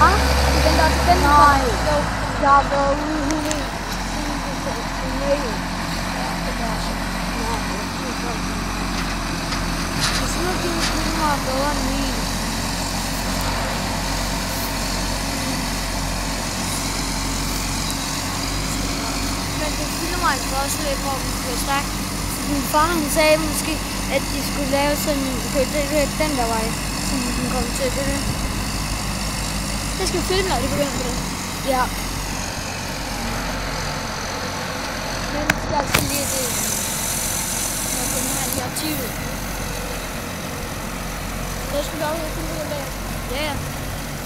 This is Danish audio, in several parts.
Ah, den der til den? Nej. Jo. Jeg har været ude i 100 tornado. Ja, det gør jeg så. Nej, jeg synes godt. Jeg synes, at dine filmer er bedre end min. Men det filmer altså også lidt, hvor vi bliver stærkt. Min far han sagde måske, at de skulle lave sådan den der vej, som den kom til. Det skal vi filme, når de begynder på det. Ja. Men jeg skal lige det. Når den her de artikel. Så skal vi også ud og filme det der. Ja, ja.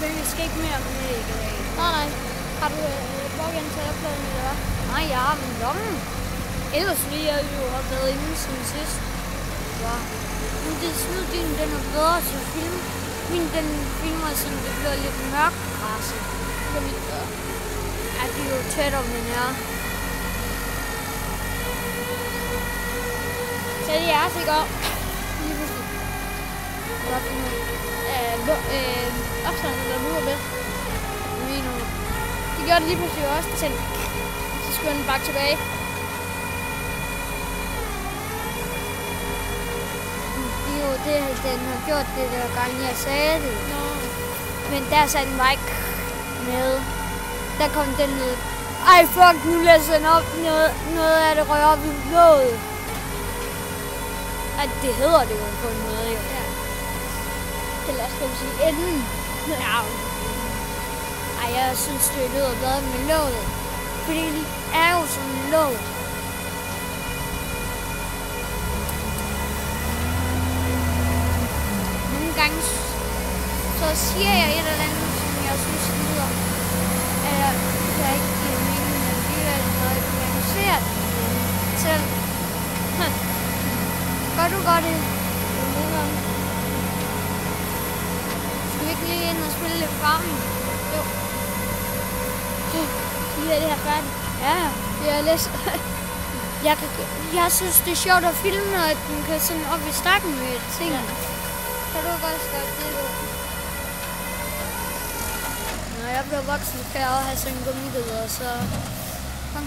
Men vi skal ikke mere med i dag. Nej. Har du logget til uploaden, eller hvad? Nej, jeg har min lommen. Ellers ville jeg jo have været inde siden sidst. Ja. Men det snyddynen, den er bedre til at filme. Min, den filmer sådan, det bliver lidt mørkt græsset. Det er lidt bedre. Ja, det er jo tættere, men ja. Så det er altså godt. Lige pludselig. Hvad for noget? Opstanden, der nu er med. Hvad mener du? Det gjorde det lige pludselig også. Så skulle den bare tilbage. Jo, den har gjort det der gang, jeg sagde det. No. Men der satte den bare ikke med. Der kom den ned. Ej, fuck, nu læser den op. Noget af det rører op i blodet. Ej, det hedder det jo på en måde, jo. Ja. Det lader os sige enden. Ja. Ej, jeg synes, det lyder bedre med låget. Fordi det er jo som låg. Nogle gange så siger jeg et eller andet, som jeg synes lyder, eller jeg ikke giver mening, men alligevel, når jeg ser det selv. Gør du godt det? Skal vi ikke lige ind og spille lidt farming? Jo. Lige er det her færdigt. Ja, det er lidt. Jeg synes, det er sjovt at filme, at den kan sådan op i stakken med ting. Ja. Kan du godt gøre det, du? Når jeg bliver voksen, kan jeg også have sådan en gummiged, og så... Kom.